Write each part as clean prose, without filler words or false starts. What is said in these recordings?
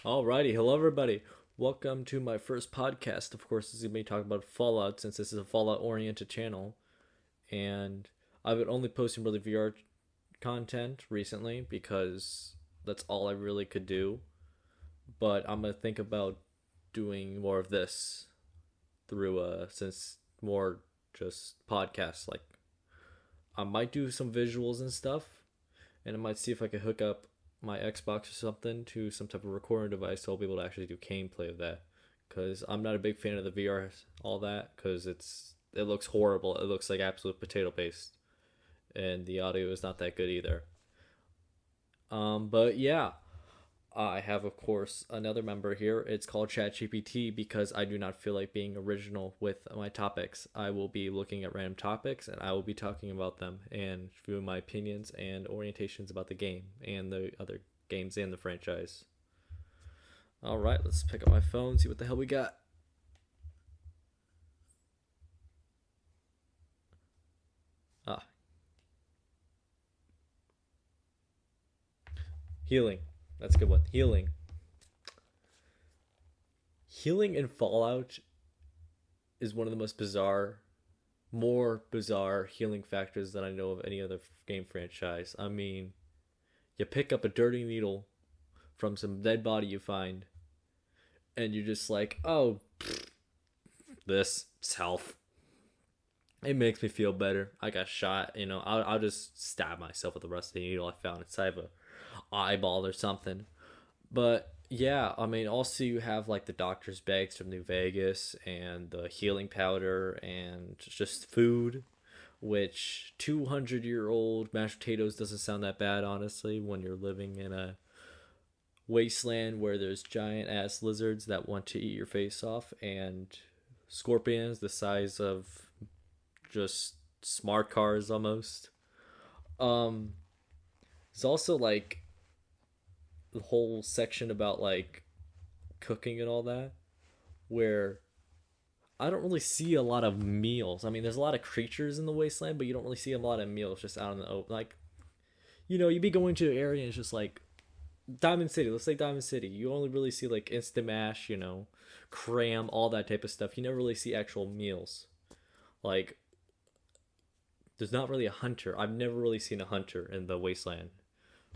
Alrighty, hello everybody. Welcome to my first podcast. Of course, this is gonna be talking about Fallout since this is a Fallout-oriented channel, and I've been only posting really VR content recently because that's all I really could do. But I'm gonna think about doing more of this through since more just podcasts. Like I might do some visuals and stuff, and I might see if I could hook up my Xbox or something to some type of recording device so I'll be able to actually do gameplay of that. Because I'm not a big fan of the VR, all that, because it looks horrible. It looks like absolute potato paste, and the audio is not that good either. But yeah, I have, of course, another member here. It's called ChatGPT because I do not feel like being original with my topics. I will be looking at random topics and I will be talking about them and viewing my opinions and orientations about the game and the other games in the franchise. All right, let's pick up my phone, see what the hell we got. Ah, healing. That's a good one. Healing. Healing in Fallout is one of the most bizarre, more bizarre healing factors that I know of any other game franchise. I mean, you pick up a dirty needle from some dead body you find, and you're just like, oh, this is health. It makes me feel better. I got shot, I'll just stab myself with the rusty needle I found inside of a eyeball or something. But yeah, I mean, also you have like the doctor's bags from New Vegas and the healing powder and just food, which 200-year-old mashed potatoes doesn't sound that bad, honestly, when you're living in a wasteland where there's giant ass lizards that want to eat your face off and scorpions the size of just smart cars almost. Um, it's also like the whole section about like cooking and all that, where I don't really see a lot of meals. I mean, there's a lot of creatures in the wasteland, but you don't really see a lot of meals just out in the open. Like, you'd be going to an area and it's just like Diamond City. Let's say Diamond City. You only really see like instant mash, cram, all that type of stuff. You never really see actual meals. Like, there's not really a hunter. I've never really seen a hunter in the wasteland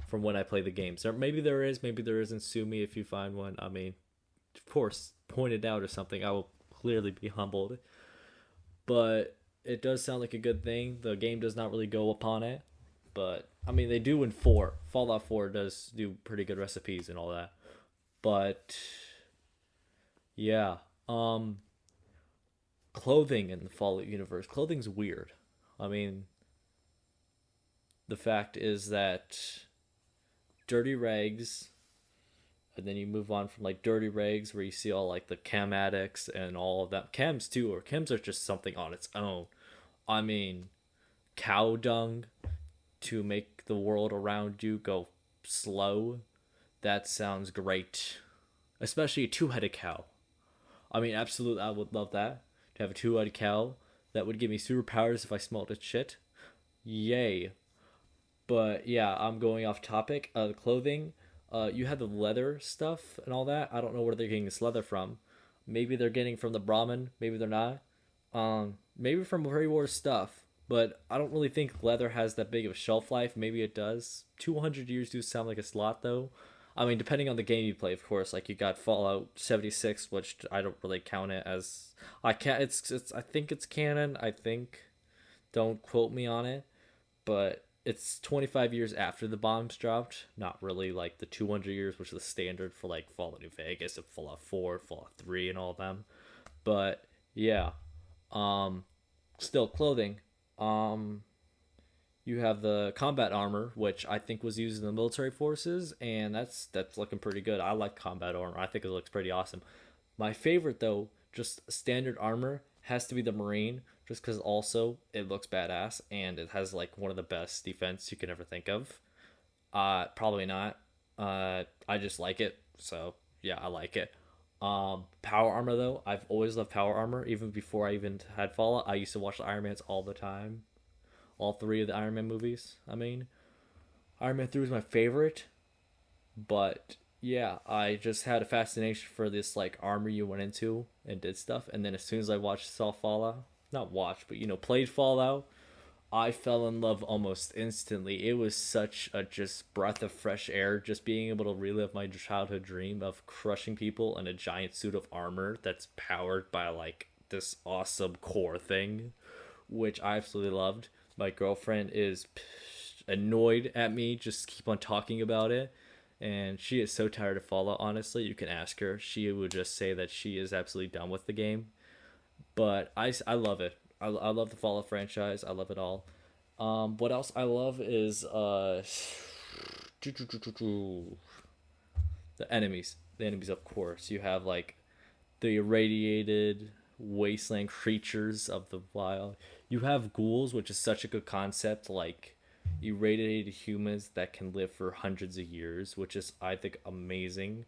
from when I play the games. Or maybe there is, maybe there isn't. Sue me if you find one. I mean, of course, point it out or something. I will clearly be humbled. But it does sound like a good thing. The game does not really go upon it. But, I mean, they do in 4. Fallout 4 does do pretty good recipes and all that. But, yeah. Clothing in the Fallout universe. Clothing's weird. I mean, the fact is that dirty rags, and then you move on from like dirty rags where you see all like the chem addicts and all of that. Chems too, or chems are just something on its own. I mean, cow dung to make the world around you go slow. That sounds great. Especially a two-headed cow. I mean, absolutely, I would love that. To have a two-headed cow that would give me superpowers if I smelled its shit. Yay. But yeah, I'm going off topic. The clothing, you had the leather stuff and all that. I don't know where they're getting this leather from. Maybe they're getting from the Brahmin. Maybe they're not. Maybe from pre-war stuff. But I don't really think leather has that big of a shelf life. Maybe it does. 200 years do sound like a lot though. I mean, depending on the game you play, of course. Like you got Fallout 76, which I don't really count it as. I can't. It's. I think it's canon. I think. Don't quote me on it, but it's 25 years after the bombs dropped, not really like the 200 years, which is the standard for like Fallout New Vegas and Fallout 4, Fallout 3, and all of them. But yeah, still clothing. You have the combat armor, which I think was used in the military forces, and that's looking pretty good. I like combat armor. I think it looks pretty awesome. My favorite though, just standard armor, has to be the Marine, just because also it looks badass and it has like one of the best defense you can ever think of. Probably not. I just like it, so yeah, I like it. Power armor though, I've always loved power armor. Even before I even had Fallout, I used to watch the Iron Mans all the time. All 3 of the Iron Man movies. I mean, Iron Man 3 was my favorite, but Yeah, I just had a fascination for this like armor you went into and did stuff, and then as soon as I watched saw Fallout, not watched, but played Fallout, I fell in love almost instantly. It was such a just breath of fresh air, just being able to relive my childhood dream of crushing people in a giant suit of armor that's powered by like this awesome core thing, which I absolutely loved. My girlfriend is annoyed at me, just keep on talking about it. And she is so tired of Fallout, honestly. You can ask her. She would just say that she is absolutely done with the game. But I love it. I love the Fallout franchise. I love it all. What else I love is the enemies. The enemies, of course. You have like the irradiated wasteland creatures of the wild. You have ghouls, which is such a good concept. Like irradiated humans that can live for hundreds of years, which is I think amazing.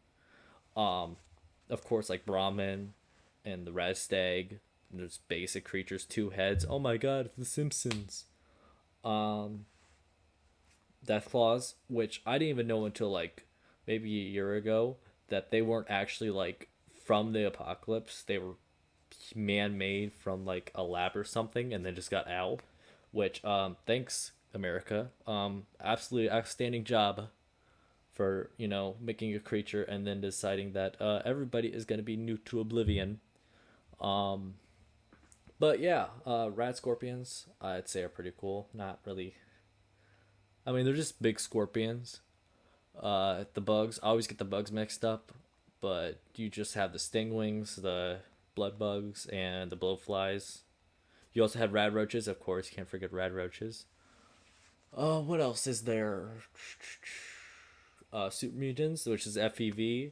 Um, of course, like Brahmin and the red stag. There's basic creatures, two heads. Oh my god, The Simpsons. Um, Death Claws, which I didn't even know until like maybe a year ago that they weren't actually like from the apocalypse. They were man made from like a lab or something, and then just got out. Which thanks America. Absolutely outstanding job for making a creature and then deciding that everybody is going to be nuked to oblivion. Um, but yeah, rat scorpions I'd say are pretty cool. Not really. I mean, they're just big scorpions. The bugs, I always get the bugs mixed up, but you just have the stingwings, the blood bugs, and the blowflies. You also have rad roaches, of course. You can't forget rad roaches. What else is there? Super mutants, which is FEV,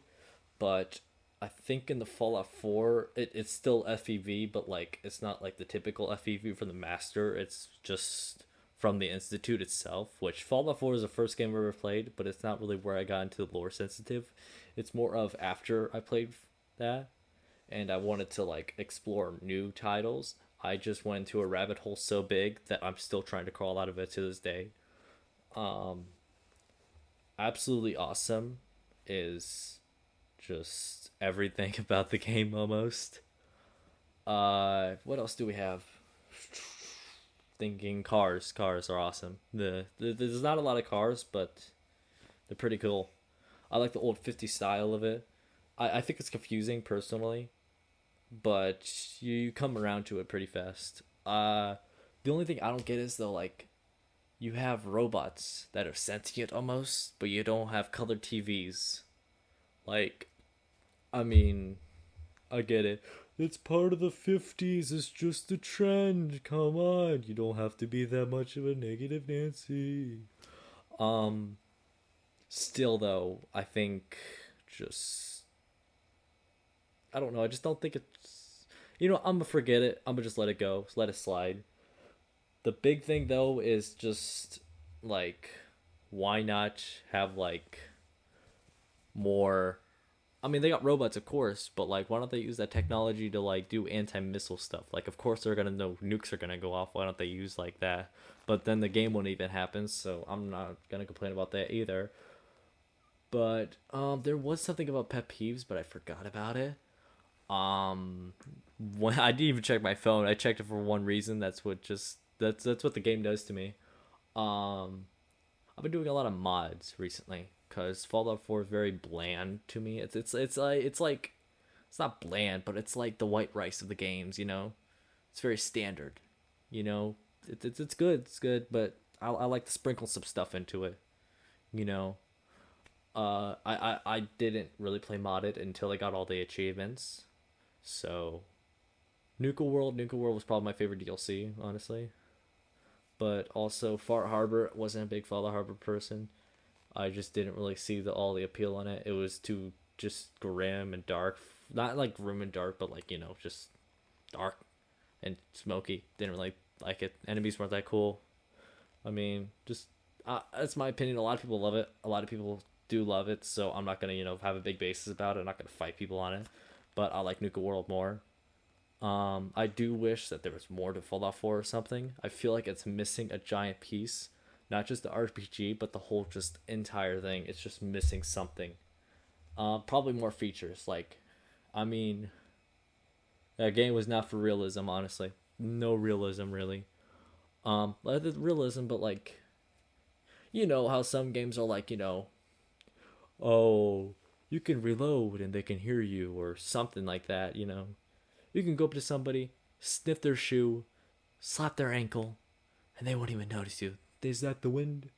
but I think in the Fallout 4, it's still FEV, but like it's not like the typical FEV from the master. It's just from the Institute itself, which Fallout 4 is the first game I ever played, but it's not really where I got into the lore sensitive. It's more of after I played that and I wanted to like explore new titles. I just went into a rabbit hole so big that I'm still trying to crawl out of it to this day. Um, Absolutely awesome is just everything about the game almost. What else do we have? Thinking cars. Cars are awesome. There's not a lot of cars, but they're pretty cool. I like the old 50 style of it. I think it's confusing personally, but you come around to it pretty fast. The only thing I don't get is though like you have robots that are sentient almost, but you don't have colored TVs. Like, I mean, I get it. It's part of the 50s. It's just a trend. Come on. You don't have to be that much of a negative Nancy. Um, Still, though, I think just. I don't know. I just don't think it's. I'm going to forget it. I'm going to just let it go. Just let it slide. The big thing, though, is just, like, why not have, like, more. I mean, they got robots, of course, but like, why don't they use that technology to like do anti-missile stuff? Like, of course they're gonna know nukes are gonna go off. Why don't they use like that? But then the game won't even happen, so I'm not gonna complain about that either. But there was something about pet peeves, but I forgot about it. Um, when I didn't even check my phone. I checked it for one reason. That's what the game does to me. Um, I've been doing a lot of mods recently because Fallout 4 is very bland to me. It's like it's not bland, but it's like the white rice of the games. It's very standard. You know, it's good. It's good, but I like to sprinkle some stuff into it. You know, I didn't really play modded until I got all the achievements. So Nuka World was probably my favorite DLC, honestly. But also Far Harbor wasn't a big Far Harbor person. I just didn't really see all the appeal on it. It was too just grim and dark. Not like grim and dark, but like just dark and smoky. Didn't really like it. Enemies weren't that cool. I mean, just that's my opinion. A lot of people love it. A lot of people do love it. So I'm not gonna have a big basis about it. I'm not gonna fight people on it. But I like Nuka World more. I do wish that there was more to Fallout 4 or something. I feel like it's missing a giant piece, not just the RPG, but the whole just entire thing. It's just missing something. Probably more features. Like, I mean, that game was not for realism, honestly. No realism, really. The realism, but like, you know how some games are like, oh, you can reload and they can hear you or something like that. You can go up to somebody, sniff their shoe, slap their ankle, and they won't even notice you. Is that the wind?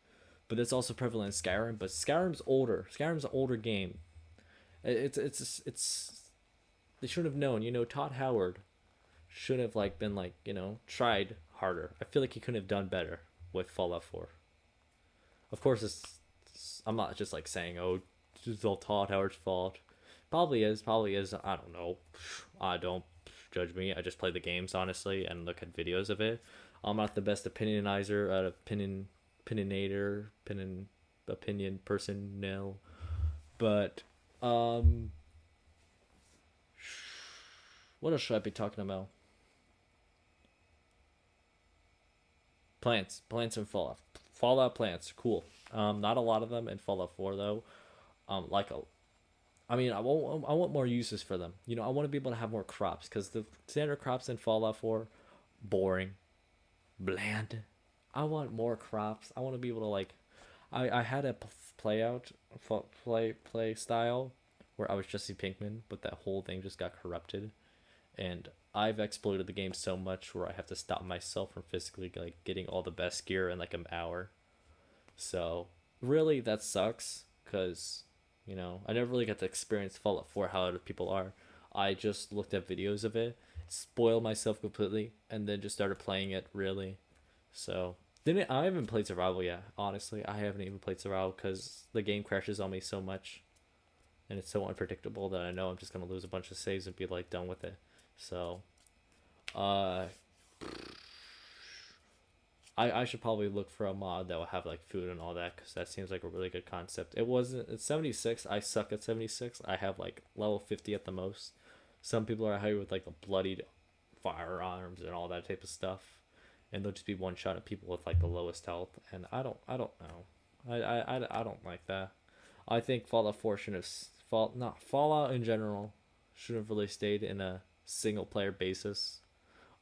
But that's also prevalent in Skyrim. But Skyrim's older. Skyrim's an older game. It's they should have known. Todd Howard should have been tried harder. I feel like he couldn't have done better with Fallout 4. Of course, I'm not just saying, oh, it's all Todd Howard's fault. Probably is. Probably is. I don't know. I don't judge me. I just play the games honestly and look at videos of it. I'm not the best opinionizer, opinion person, no. But what else should I be talking about? Plants in Fallout plants, cool. Not a lot of them in Fallout 4 though. I want more uses for them. I want to be able to have more crops because the standard crops in Fallout 4, boring, bland. I want more crops. I want to be able to I had a play style where I was Jesse Pinkman, but that whole thing just got corrupted, and I've exploited the game so much where I have to stop myself from physically getting all the best gear in an hour. So really, that sucks because I never really got to experience Fallout 4 how other people are. I just looked at videos of it, spoiled myself completely, and then just started playing it really. So I haven't played survival yet. Honestly, I haven't even played survival because the game crashes on me so much, and it's so unpredictable that I know I'm just gonna lose a bunch of saves and be done with it. So, I should probably look for a mod that will have food and all that because that seems like a really good concept. It's 76. I suck at 76. I have level 50 at the most. Some people are higher with the bloodied firearms and all that type of stuff, and they'll just be one shot at people with the lowest health. And I don't know. I don't like that. I think Fallout 4 should have Fallout in general should have really stayed in a single player basis.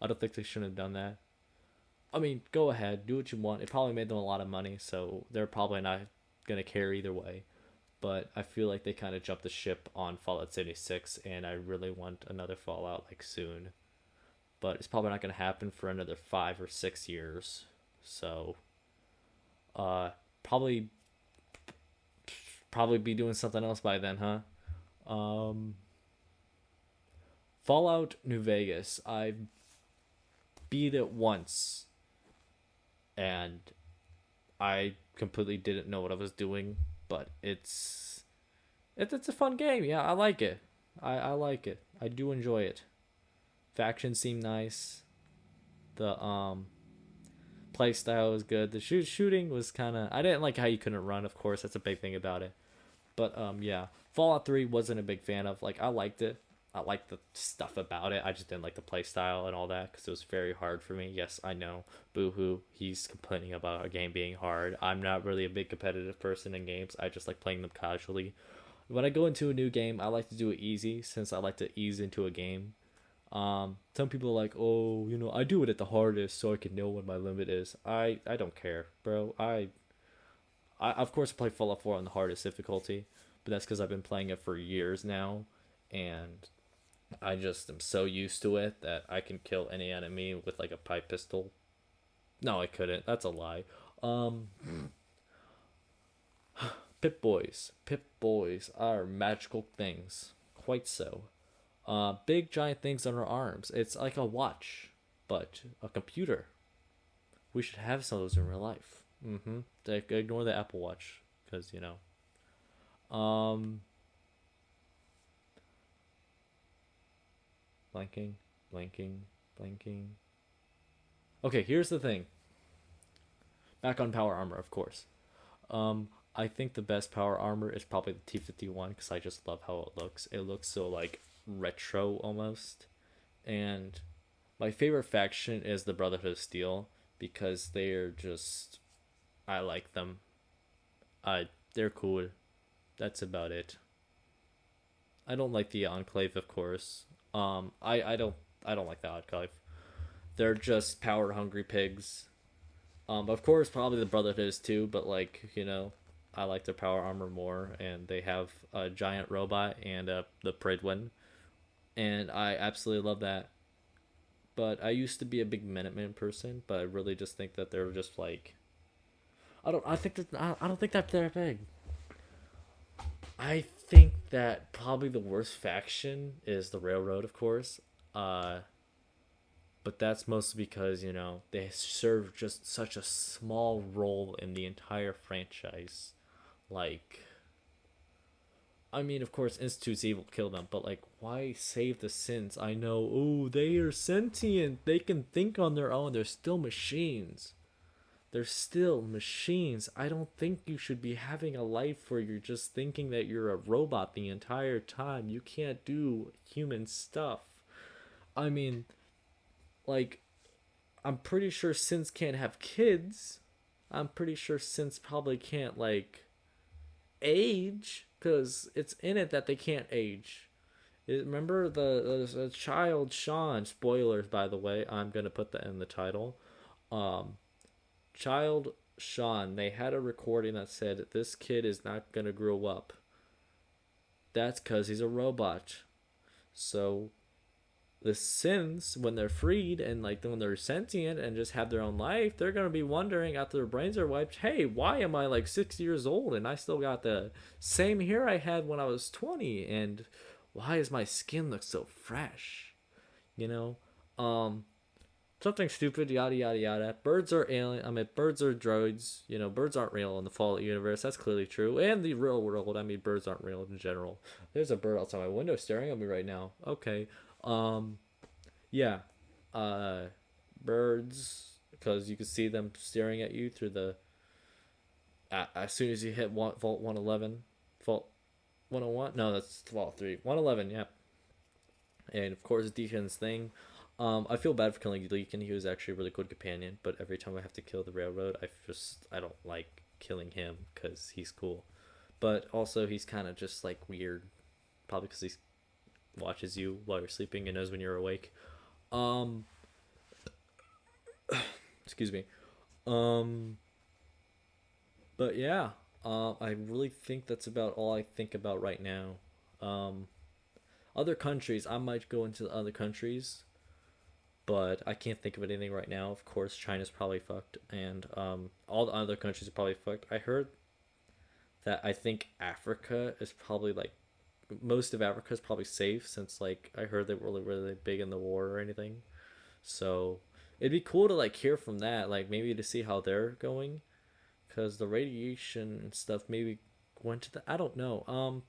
I don't think they shouldn't have done that. I mean, go ahead, do what you want. It probably made them a lot of money, so they're probably not gonna care either way. But I feel like they kind of jumped the ship on Fallout 76, and I really want another Fallout soon. But it's probably not gonna happen for another 5 or 6 years. So, probably be doing something else by then, huh? Fallout New Vegas. I beat it once, and I completely didn't know what I was doing, but it's a fun game. Yeah, I like it. I like it. I do enjoy it. Factions seem nice. The play style was good. The shooting was kind of, I didn't like how you couldn't run. Of course, that's a big thing about it. But yeah, Fallout 3 wasn't a big fan of. I liked it. I liked the stuff about it. I just didn't like the play style and all that because it was very hard for me. Yes, I know. Boo-hoo. He's complaining about a game being hard. I'm not really a big competitive person in games. I just like playing them casually. When I go into a new game, I like to do it easy since I like to ease into a game. Some people are like, oh, I do it at the hardest so I can know what my limit is. I don't care, bro. I of course play Fallout 4 on the hardest difficulty, but that's because I've been playing it for years now, and I just am so used to it that I can kill any enemy with a pipe pistol. No, I couldn't. That's a lie. Pip Boys. Pip Boys are magical things. Quite so. Big giant things on our arms. It's like a watch, but a computer. We should have some of those in real life. Ignore the Apple Watch, because blanking. Okay, here's the thing. Back on power armor, of course. I think the best power armor is probably the T-51 because I just love how it looks. It looks so retro almost. And my favorite faction is the Brotherhood of Steel because they're just, I like them. They're cool. That's about it. I don't like the Enclave, of course. I don't like the Enclave. They're just power hungry pigs. Of course, probably the Brotherhood is too, but like I like their power armor more, and they have a giant robot and the Pridwin, and I absolutely love that. But I used to be a big Minuteman person, but I really just think that they're just like I don't think that they're big. I think that probably the worst faction is the Railroad, of course. Uh, but that's mostly because they serve just such a small role in the entire franchise. Like, I mean, of course, Institute's evil, kill them, but like, why save the Sins? I know, oh, they are sentient. They can think on their own. They're still machines. They're still machines. I don't think you should be having a life where you're just thinking that you're a robot the entire time. You can't do human stuff. I mean, like, I'm pretty sure Sins can't have kids. I'm pretty sure Sins probably can't, like, age, because it's in it that they can't age. Remember the child Sean, spoilers by the way, I'm gonna put that in the title. um Child Sean, they had a recording that said this kid is not gonna grow up. That's because he's a robot. So the Sins, when they're freed and like when they're sentient and just have their own life, they're gonna be wondering after their brains are wiped, hey, why am I like 6 years old and I still got the same hair I had when I was 20, and why does my skin look so fresh? You know, something stupid, yada yada yada. Birds are alien. I mean, birds are droids. Birds aren't real in the Fallout universe. That's clearly true. And the real world. I mean, birds aren't real in general. There's a bird outside my window staring at me right now. Okay. Yeah. Uh, Birds, because you can see them staring at you through the. As soon as you hit Vault 111, Vault 101. No, that's Vault 3. 111. Yeah. And of course, Deacon's thing. I feel bad for killing Deacon. He was actually a really good companion, but every time I have to kill the Railroad, I don't like killing him because he's cool. But also, he's kind of just like weird, probably because he watches you while you're sleeping and knows when you're awake. Um, Excuse me. Um, but yeah, I really think that's about all I think about right now. Um, Other countries, I might go into other countries, but I can't think of anything right now. Of course, China's probably fucked, and all the other countries are probably fucked. I heard that I think Africa is probably like most of Africa is probably safe, since like I heard they were really big in the war or anything. So it'd be cool to like hear from that, like maybe to see how they're going, because the radiation and stuff maybe went to the. I don't know.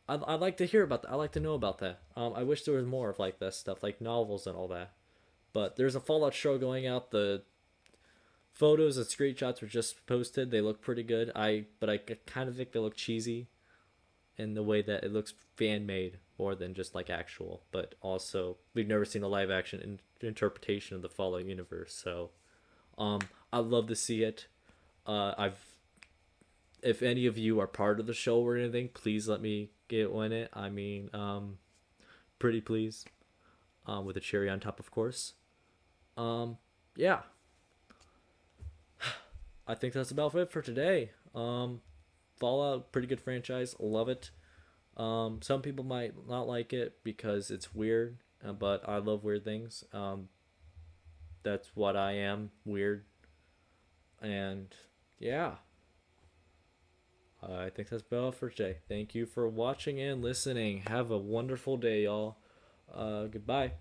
I'd like to hear about that. I like to know about that. I wish there was more of like that stuff, like novels and all that. But there's a Fallout show going out. The photos and screenshots were just posted. They look pretty good. But I kind of think they look cheesy in the way that it looks fan made more than just like actual. But also, we've never seen a live action interpretation of the Fallout universe. So, I'd love to see it. I've If any of you are part of the show or anything, please let me get in it. I mean, pretty please, with a cherry on top, of course. Yeah, I think that's about it for today. Fallout, pretty good franchise, love it. Some people might not like it because it's weird, but I love weird things. That's what I am, weird, and yeah. I think that's about it for today. Thank you for watching and listening. Have a wonderful day, y'all. Goodbye.